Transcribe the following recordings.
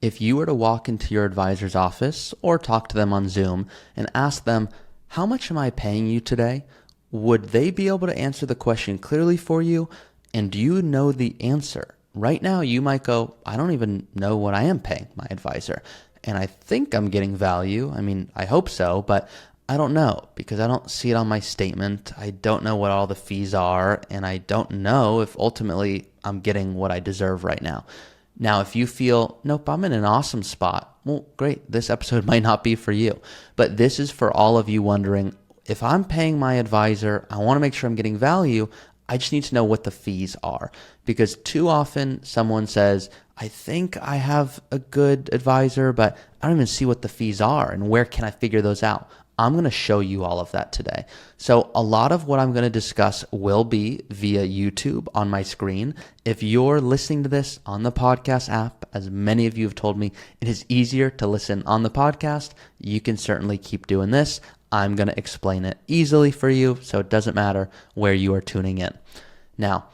If you were to walk into your advisor's office or talk to them on Zoom and ask them, how much am I paying you today? Would they be able to answer the question clearly for you? And do you know the answer? Right now, you might go, I don't even know what I am paying my advisor. And I think I'm getting value. I mean, I hope so, but I don't know because I don't see it on my statement. I don't know what all the fees are, and I don't know if ultimately I'm getting what I deserve right now. Now, if you feel, nope, I'm in an awesome spot, well, great. This episode might not be for you, but this is for all of you wondering, if I'm paying my advisor, I want to make sure I'm getting value. I just need to know what the fees are, because too often someone says, I think I have a good advisor, but I don't even see what the fees are and where can I figure those out. I'm going to show you all of that today. So a lot of what I'm going to discuss will be via YouTube on my screen. If you're listening to this on the podcast app, as many of you have told me, it is easier to listen on the podcast. You can certainly keep doing this. I'm going to explain it easily for you, so it doesn't matter where you are tuning in. Now,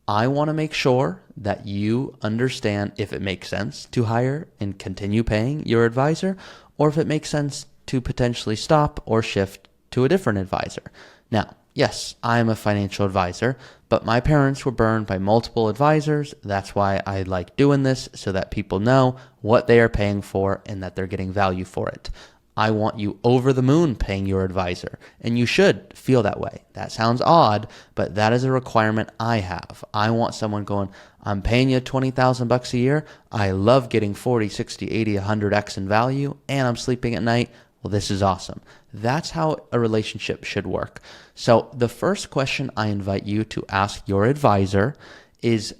I want to make sure that you understand if it makes sense to hire and continue paying your advisor, or if it makes sense to potentially stop or shift to a different advisor. Now, yes, I am a financial advisor, but my parents were burned by multiple advisors. That's why I like doing this, so that people know what they are paying for and that they're getting value for it. I want you over the moon paying your advisor, and you should feel that way. That sounds odd, but that is a requirement I have. I want someone going, I'm paying you $20,000 a year. I love getting 40, 60, 80, 100x in value, and I'm sleeping at night. Well, this is awesome. That's how a relationship should work. So the first question I invite you to ask your advisor is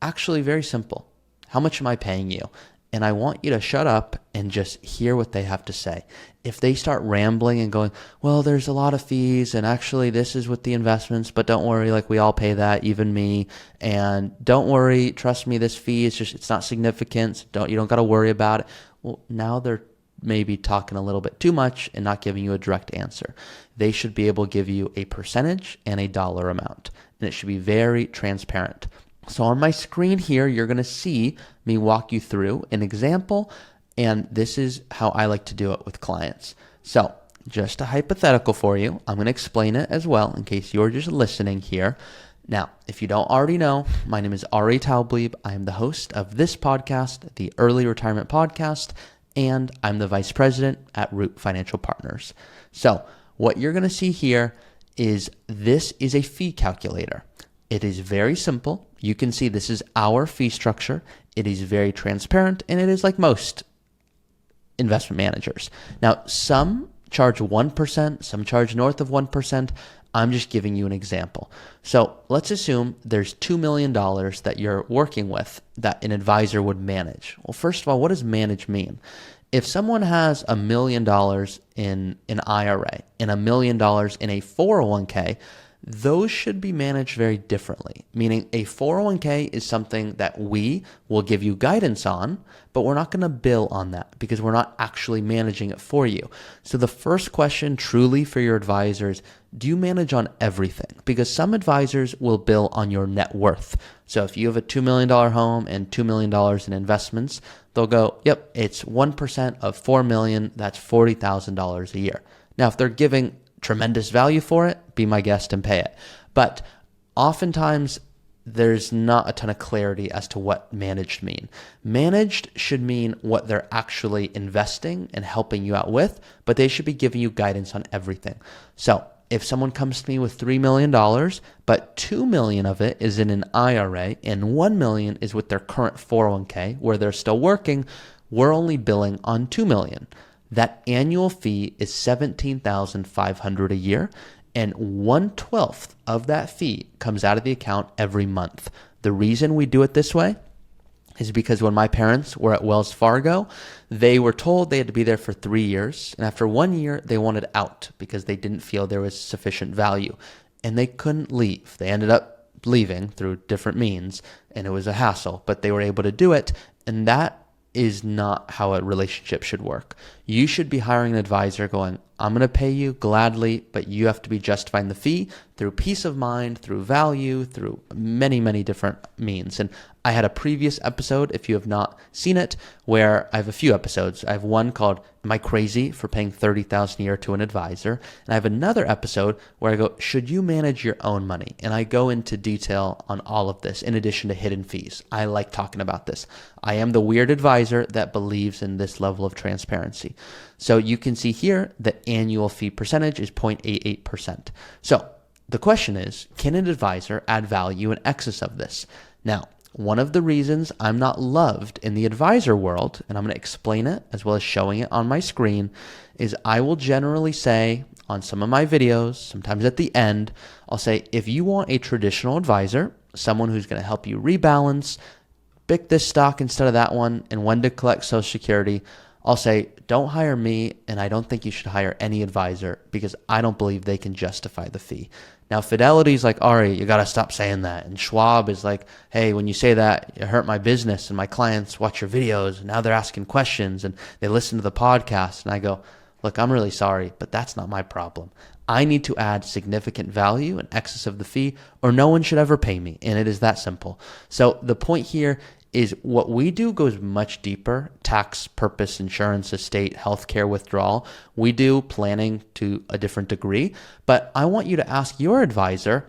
actually very simple. How much am I paying you? And I want you to shut up and just hear what they have to say. If they start rambling and going, well, there's a lot of fees, and actually this is with the investments, but don't worry, like we all pay that, even me. And don't worry, trust me, this fee is just, it's not significant. You don't got to worry about it. Well, now they're maybe talking a little bit too much and not giving you a direct answer. They should be able to give you a percentage and a dollar amount, and it should be very transparent. So on my screen here, you're going to see me walk you through an example, and this is how I like to do it with clients. So just a hypothetical for you. I'm going to explain it as well in case you're just listening here. Now, if you don't already know, my name is Taublieb. I am the host of this podcast, the Early Retirement Podcast, and I'm the vice president at Root Financial Partners. So what you're going to see here is this is a fee calculator. It is very simple. You can see this is our fee structure. It is very transparent, and it is like most investment managers. Now, some charge 1%, some charge north of 1%. I'm just giving you an example. So let's assume there's $2 million that you're working with that an advisor would manage. Well, first of all, what does manage mean? If someone has $1 million in an IRA and $1 million in a 401k, those should be managed very differently, meaning a 401k is something that we will give you guidance on, but we're not going to bill on that because we're not actually managing it for you. So the first question truly for your advisors, do you manage on everything? Because some advisors will bill on your net worth. So if you have a $2 million home and $2 million in investments, they'll go, yep, it's 1% of $4 million. That's $40,000 a year. Now, if they're giving tremendous value for it, be my guest and pay it. But oftentimes there's not a ton of clarity as to what managed mean. Managed should mean what they're actually investing and helping you out with, but they should be giving you guidance on everything. So if someone comes to me with $3 million, but $2 million of it is in an IRA and $1 million is with their current 401k where they're still working, we're only billing on $2 million. That annual fee is $17,500 a year, and 1/12 of that fee comes out of the account every month. The reason we do it this way is because when my parents were at Wells Fargo, they were told they had to be there for 3 years, and after 1 year, they wanted out because they didn't feel there was sufficient value, and they couldn't leave. They ended up leaving through different means, and it was a hassle, but they were able to do it, and that is not how a relationship should work. You should be hiring an advisor going, I'm going to pay you gladly, but you have to be justifying the fee through peace of mind, through value, through many, many different means. And I had a previous episode, if you have not seen it, where I have a few episodes. I have one called, Am I Crazy for Paying $30,000 a Year to an Advisor? And I have another episode where I go, Should you manage your own money? And I go into detail on all of this in addition to hidden fees. I like talking about this. I am the weird advisor that believes in this level of transparency. So you can see here the annual fee percentage is 0.88%. So the question is, can an advisor add value in excess of this? Now, one of the reasons I'm not loved in the advisor world, and I'm going to explain it as well as showing it on my screen, is I will generally say on some of my videos, sometimes at the end, I'll say, if you want a traditional advisor, someone who's going to help you rebalance, pick this stock instead of that one, and when to collect Social Security, I'll say, don't hire me, and I don't think you should hire any advisor because I don't believe they can justify the fee. Now, Fidelity's like, Ari, you got to stop saying that. And Schwab is like, hey, when you say that, you hurt my business, and my clients watch your videos, and now they're asking questions, and they listen to the podcast. And I go, look, I'm really sorry, but that's not my problem. I need to add significant value in excess of the fee, or no one should ever pay me, and it is that simple. So the point here is what we do goes much deeper: tax, purpose, insurance, estate, healthcare, withdrawal. We do planning to a different degree, but I want you to ask your advisor,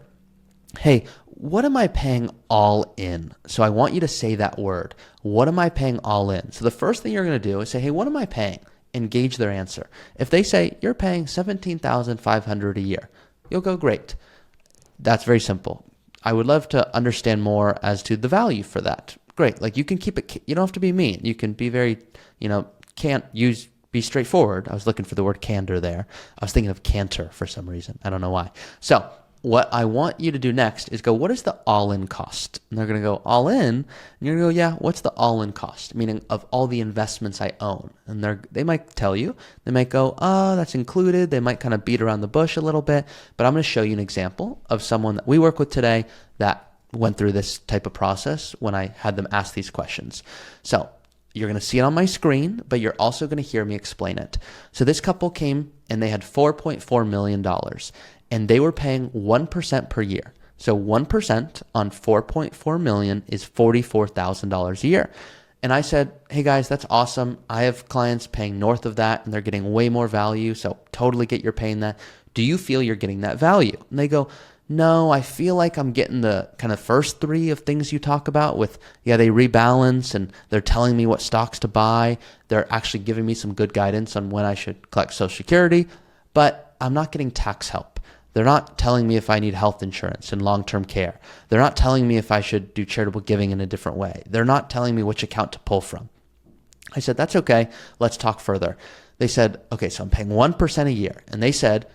hey, what am I paying all in? So I want you to say that word. What am I paying all in? So the first thing you're going to do is say, hey, what am I paying? Engage their answer. If they say you're paying $17,500 a year, you'll go, great. That's very simple. I would love to understand more as to the value for that. Great. Like, you can keep it, you don't have to be mean. You can be very, be straightforward. I was looking for the word candor there. I was thinking of canter for some reason. I don't know why. So what I want you to do next is go, what is the all-in cost? And they're going to go, all in? And you're going to go, yeah, what's the all-in cost? Meaning of all the investments I own. And they might tell you. They might go, oh, that's included. They might kind of beat around the bush a little bit. But I'm going to show you an example of someone that we work with today that went through this type of process when I had them ask these questions. So you're going to see it on my screen, but you're also going to hear me explain it. So this couple came and they had $4.4 million, and they were paying 1% per year. So 1% on 4.4 million is $44,000 a year. And I said, hey guys, that's awesome. I have clients paying north of that and they're getting way more value. So totally get you're paying that. Do you feel you're getting that value? And they go, no, I feel like I'm getting the kind of first three of things you talk about with, yeah, they rebalance and they're telling me what stocks to buy. They're actually giving me some good guidance on when I should collect Social Security, but I'm not getting tax help. They're not telling me if I need health insurance and long-term care. They're not telling me if I should do charitable giving in a different way. They're not telling me which account to pull from. I said, that's okay. Let's talk further. They said, okay, so I'm paying 1% a year. And they said,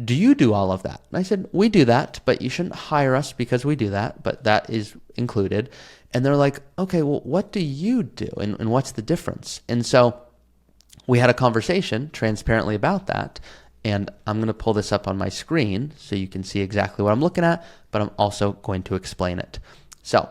do you do all of that? And I said, we do that, but you shouldn't hire us because we do that, but that is included. And they're like, okay, well, what do you do? And what's the difference? And so we had a conversation transparently about that. And I'm going to pull this up on my screen so you can see exactly what I'm looking at, but I'm also going to explain it. So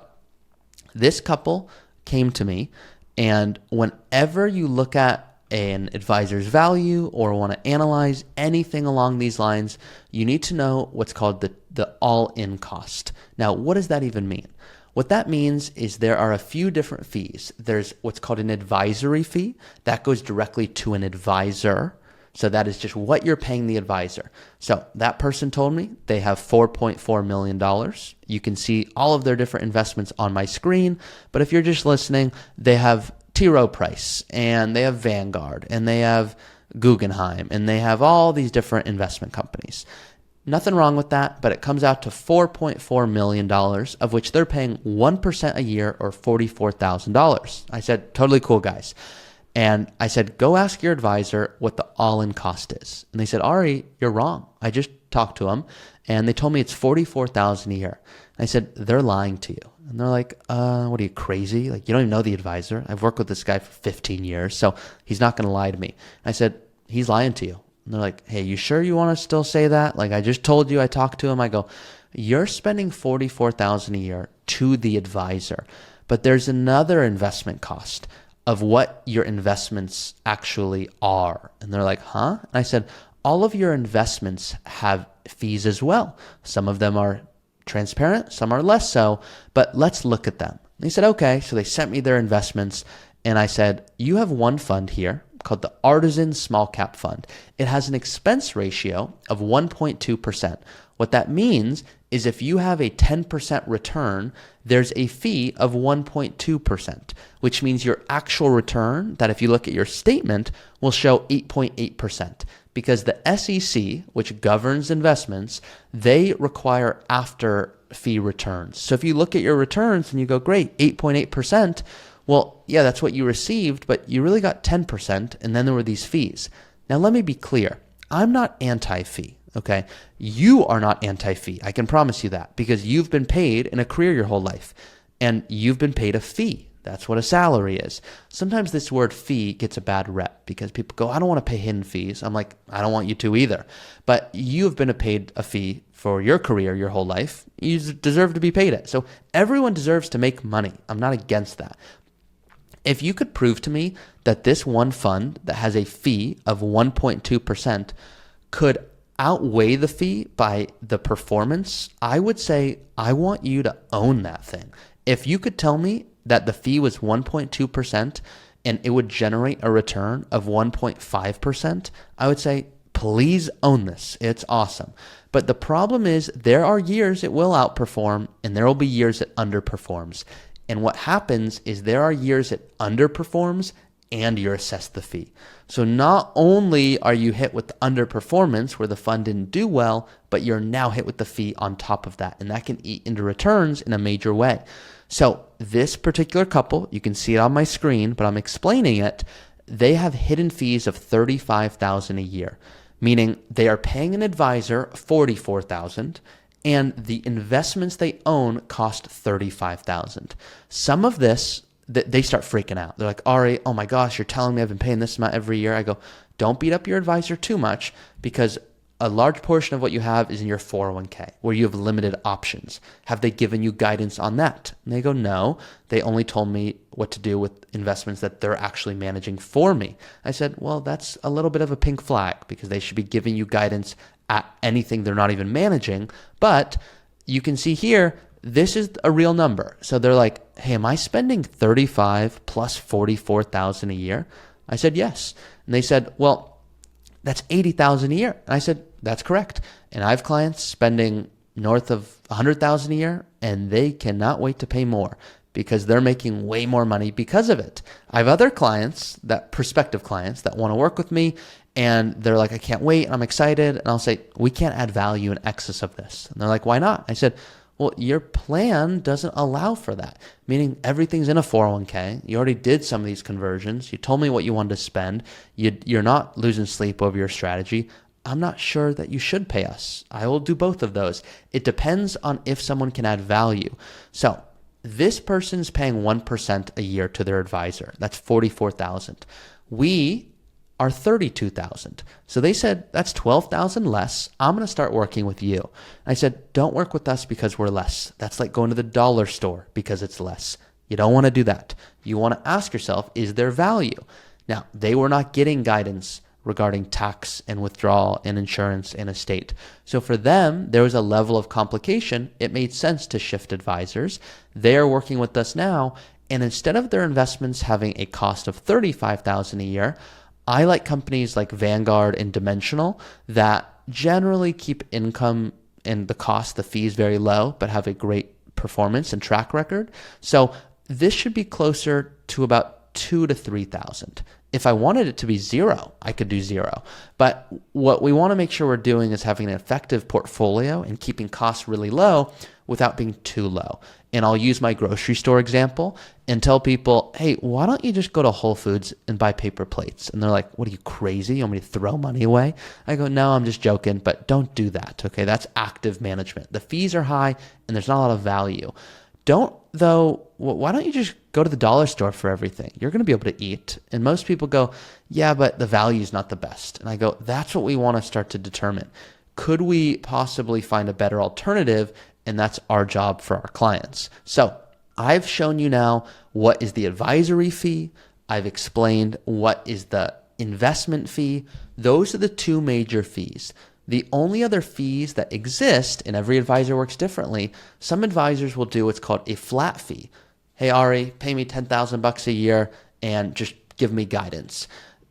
this couple came to me, and whenever you look at an advisor's value or want to analyze anything along these lines, you need to know what's called the all-in cost. Now, what does that even mean? What that means is there are a few different fees. There's what's called an advisory fee. That goes directly to an advisor. So that is just what you're paying the advisor. So that person told me they have $4.4 million. You can see all of their different investments on my screen. But if you're just listening, they have T. Rowe Price, and they have Vanguard, and they have Guggenheim, and they have all these different investment companies. Nothing wrong with that, but it comes out to $4.4 million, of which they're paying 1% a year or $44,000. I said, totally cool, guys. And I said, go ask your advisor what the all-in cost is. And they said, Ari, you're wrong. I just talked to them, and they told me it's $44,000 a year. And I said, they're lying to you. And they're like, what are you, crazy? Like, you don't even know the advisor. I've worked with this guy for 15 years, so he's not going to lie to me. And I said, he's lying to you. And they're like, hey, you sure you want to still say that? Like, I just told you I talked to him. I go, you're spending $44,000 a year to the advisor, but there's another investment cost. of what your investments actually are. And they're like, huh? And I said, all of your investments have fees as well. Some of them are transparent, some are less so, but let's look at them. And they said, okay. So they sent me their investments, and I said, you have one fund here called the Artisan Small Cap Fund. It has an expense ratio of 1.2%. What that means is if you have a 10% return, there's a fee of 1.2%, which means your actual return, that if you look at your statement, will show 8.8%. Because the SEC, which governs investments, they require after fee returns. So if you look at your returns and you go, great, 8.8%, well, yeah, that's what you received, but you really got 10%, and then there were these fees. Now, let me be clear. I'm not anti-fee, okay? You are not anti-fee. I can promise you that, because you've been paid in a career your whole life, and you've been paid a fee. That's what a salary is. Sometimes this word fee gets a bad rep because people go, I don't want to pay hidden fees. I'm like, I don't want you to either. But you've been paid a fee for your career your whole life. You deserve to be paid it. So everyone deserves to make money. I'm not against that. If you could prove to me that this one fund that has a fee of 1.2% could outweigh the fee by the performance, I would say I want you to own that thing. If you could tell me that the fee was 1.2% and it would generate a return of 1.5%, I would say, please own this. It's awesome. But the problem is there are years it will outperform and there will be years it underperforms. And what happens is there are years it underperforms and you're assessed the fee. So not only are you hit with the underperformance where the fund didn't do well, but you're now hit with the fee on top of that. And that can eat into returns in a major way. So this particular couple, you can see it on my screen, but I'm explaining it. They have hidden fees of $35,000 a year, meaning they are paying an advisor $44,000 and the investments they own cost $35,000. Some of this, they start freaking out. They're like, Ari, oh my gosh, you're telling me I've been paying this amount every year. I go, don't beat up your advisor too much, because a large portion of what you have is in your 401k where you have limited options. Have they given you guidance on that? And they go, no, they only told me what to do with investments that they're actually managing for me. I said, well, that's a little bit of a pink flag, because they should be giving you guidance at anything they're not even managing. But you can see here, this is a real number. So they're like, hey, am I spending 35 plus 44,000 a year? I said, yes. And they said, well, that's 80,000 a year. And I said, that's correct. And I have clients spending north of 100,000 a year, and they cannot wait to pay more because they're making way more money because of it. I have other clients, that prospective clients, that want to work with me, and they're like, I can't wait, I'm excited. And I'll say, we can't add value in excess of this. And they're like, why not? I said, well, your plan doesn't allow for that, meaning everything's in a 401k. You already did some of these conversions. You told me what you wanted to spend. You're not losing sleep over your strategy. I'm not sure that you should pay us. I will do both of those. It depends on if someone can add value. So this person's paying 1% a year to their advisor. That's $44,000. We are $32,000. So they said, that's $12,000 less. I'm going to start working with you. I said, don't work with us because we're less. That's like going to the dollar store because it's less. You don't want to do that. You want to ask yourself, is there value? Now, they were not getting guidance regarding tax and withdrawal and insurance and estate. So for them, there was a level of complication. It made sense to shift advisors. They are working with us now. And instead of their investments having a cost of $35,000 a year, I like companies like Vanguard and Dimensional that generally keep income and the cost, the fees very low, but have a great performance and track record. So this should be closer to about $2,000 to $3,000. If I wanted it to be zero, I could do zero. But what we want to make sure we're doing is having an effective portfolio and keeping costs really low without being too low. And I'll use my grocery store example and tell people, hey, why don't you just go to Whole Foods and buy paper plates? And they're like, what are you, crazy? You want me to throw money away? I go, no, I'm just joking, but don't do that, okay? That's active management. The fees are high and there's not a lot of value. Why don't you just go to the dollar store for everything? You're going to be able to eat. And most people go, yeah, but the value is not the best. And I go, that's what we want to start to determine. Could we possibly find a better alternative? And that's our job for our clients. So I've shown you now what is the advisory fee, I've explained what is the investment fee. Those are the two major fees. The only other fees that exist, and every advisor works differently, some advisors will do what's called a flat fee. Hey, Ari, pay me $10,000 a year and just give me guidance.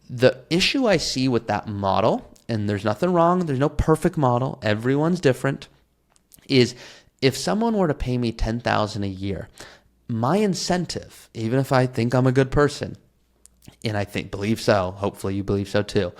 The issue I see with that model, and there's nothing wrong, there's no perfect model, everyone's different, is if someone were to pay me $10,000 a year, my incentive, even if I think I'm a good person, and I believe so, hopefully you believe so too,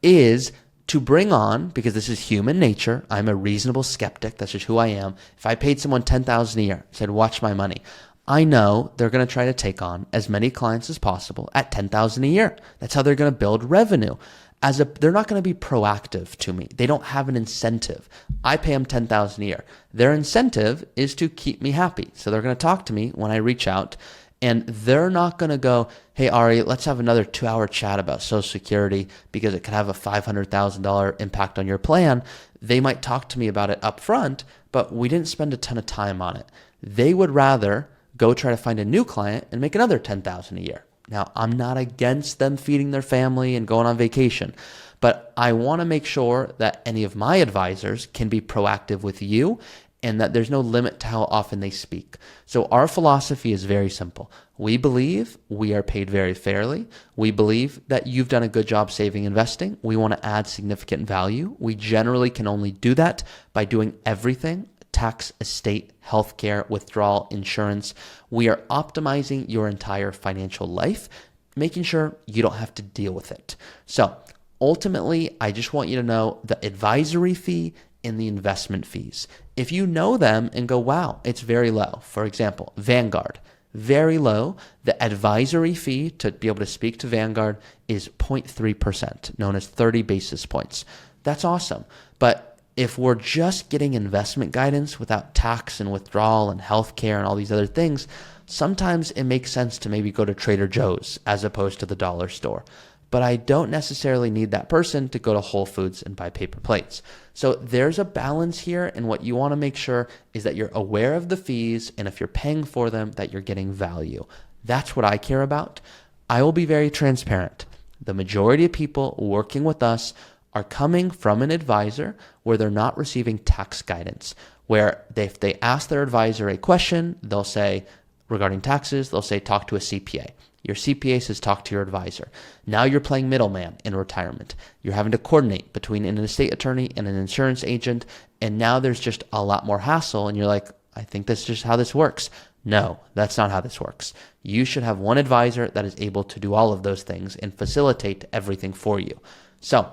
is to bring on, because this is human nature, I'm a reasonable skeptic, that's just who I am. If I paid someone $10,000 a year, said, watch my money, I know they're going to try to take on as many clients as possible at $10,000 a year. That's how they're going to build revenue. They're not going to be proactive to me. They don't have an incentive. I pay them $10,000 a year. Their incentive is to keep me happy. So they're going to talk to me when I reach out, and they're not going to go, hey, Ari, let's have another 2-hour chat about Social Security because it could have a $500,000 impact on your plan. They might talk to me about it up front, but we didn't spend a ton of time on it. They would rather go try to find a new client and make another $10,000 a year. Now, I'm not against them feeding their family and going on vacation, but I want to make sure that any of my advisors can be proactive with you and that there's no limit to how often they speak. So our philosophy is very simple. We believe we are paid very fairly. We believe that you've done a good job saving, investing. We want to add significant value. We generally can only do that by doing everything: tax, estate, healthcare, withdrawal, insurance. We are optimizing your entire financial life, making sure you don't have to deal with it. So ultimately, I just want you to know the advisory fee and the investment fees. If you know them and go, wow, it's very low. For example, Vanguard, very low. The advisory fee to be able to speak to Vanguard is 0.3%, known as 30 basis points. That's awesome. But if we're just getting investment guidance without tax and withdrawal and healthcare and all these other things, sometimes it makes sense to maybe go to Trader Joe's as opposed to the dollar store. But I don't necessarily need that person to go to Whole Foods and buy paper plates. So there's a balance here, and what you want to make sure is that you're aware of the fees, and if you're paying for them, that you're getting value. That's what I care about. I will be very transparent. The majority of people working with us are coming from an advisor where they're not receiving tax guidance, where if they ask their advisor a question, they'll say, regarding taxes, they'll say, talk to a CPA. Your CPA says, talk to your advisor. Now you're playing middleman in retirement. You're having to coordinate between an estate attorney and an insurance agent, and now there's just a lot more hassle, and you're like, I think that's just how this works. No, that's not how this works. You should have one advisor that is able to do all of those things and facilitate everything for you. So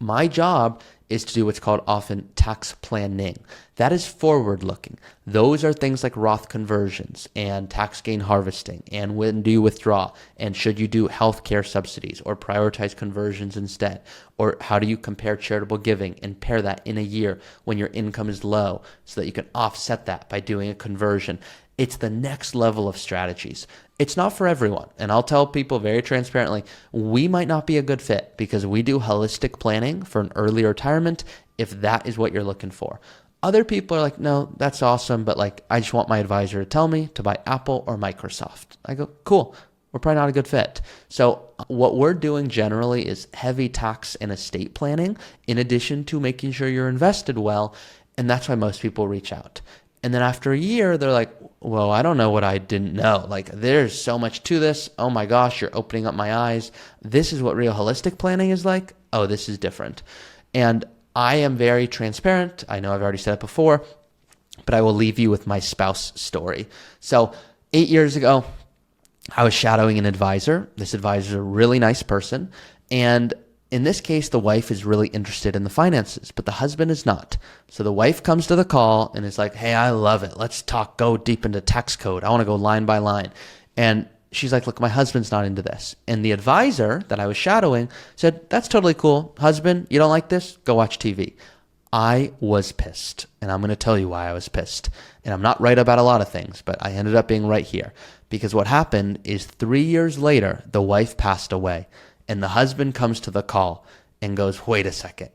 my job is to do what's called often tax planning. That is forward looking. Those are things like Roth conversions and tax gain harvesting and when do you withdraw and should you do healthcare subsidies or prioritize conversions instead, or how do you compare charitable giving and pair that in a year when your income is low so that you can offset that by doing a conversion. It's the next level of strategies. It's not for everyone. And I'll tell people very transparently, we might not be a good fit because we do holistic planning for an early retirement if that is what you're looking for. Other people are like, no, that's awesome, but like I just want my advisor to tell me to buy Apple or Microsoft. I go, cool. We're probably not a good fit. So what we're doing generally is heavy tax and estate planning in addition to making sure you're invested well. And that's why most people reach out. And then after a year, they're like, well, I don't know what I didn't know. Like, there's so much to this. Oh my gosh, you're opening up my eyes. This is what real holistic planning is like. Oh, this is different. And I am very transparent. I know I've already said it before, but I will leave you with my spouse story. So 8 years ago, I was shadowing an advisor. This advisor is a really nice person. And in this case, the wife is really interested in the finances, but the husband is not. So the wife comes to the call and is like, hey, I love it. Let's go deep into tax code. I want to go line by line. And she's like, look, my husband's not into this. And the advisor that I was shadowing said, that's totally cool. Husband, you don't like this? Go watch TV. I was pissed, and I'm going to tell you why I was pissed. And I'm not right about a lot of things, but I ended up being right here. Because what happened is 3 years later, the wife passed away. And the husband comes to the call and goes, wait a second,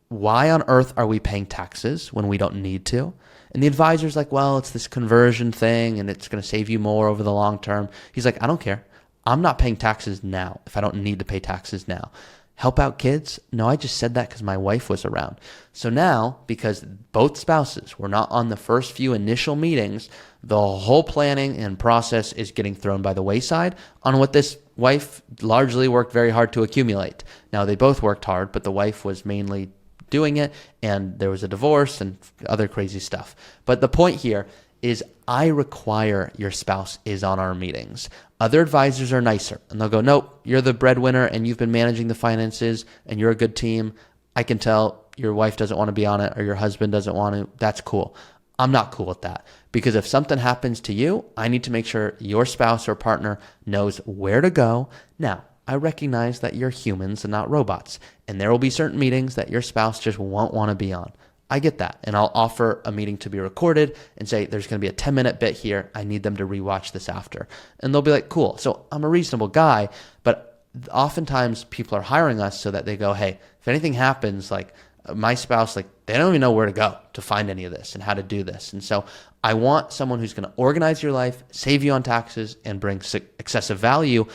why on earth are we paying taxes when we don't need to? And the advisor's like, well, it's this conversion thing and it's going to save you more over the long term. He's like, I don't care. I'm not paying taxes now if I don't need to pay taxes now. Help out kids? No, I just said that because my wife was around. So now, because both spouses were not on the first few initial meetings, the whole planning and process is getting thrown by the wayside on what this wife largely worked very hard to accumulate. Now, they both worked hard, but the wife was mainly doing it, and there was a divorce and other crazy stuff. But the point here is I require your spouse is on our meetings. Other advisors are nicer, and they'll go, nope, you're the breadwinner and you've been managing the finances and you're a good team. I can tell your wife doesn't want to be on it or your husband doesn't want to. That's cool. I'm not cool with that, because if something happens to you, I need to make sure your spouse or partner knows where to go. Now, I recognize that you're humans and not robots, and there will be certain meetings that your spouse just won't want to be on. I get that. And I'll offer a meeting to be recorded and say, there's going to be a 10-minute bit here. I need them to rewatch this after. And they'll be like, cool. So I'm a reasonable guy, but oftentimes people are hiring us so that they go, hey, if anything happens, like my spouse, like they don't even know where to go to find any of this and how to do this. And so I want someone who's going to organize your life, save you on taxes, and bring excessive value.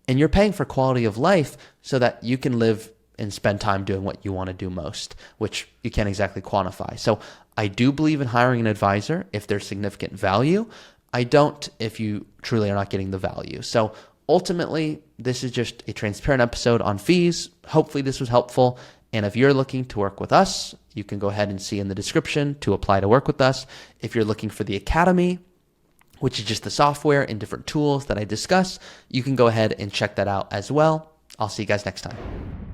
And you're paying for quality of life so that you can live and spend time doing what you want to do most, which you can't exactly quantify. So I do believe in hiring an advisor if there's significant value. I don't if you truly are not getting the value. So ultimately, this is just a transparent episode on fees. Hopefully this was helpful. And if you're looking to work with us, you can go ahead and see in the description to apply to work with us. If you're looking for the Academy, which is just the software and different tools that I discuss, you can go ahead and check that out as well. I'll see you guys next time.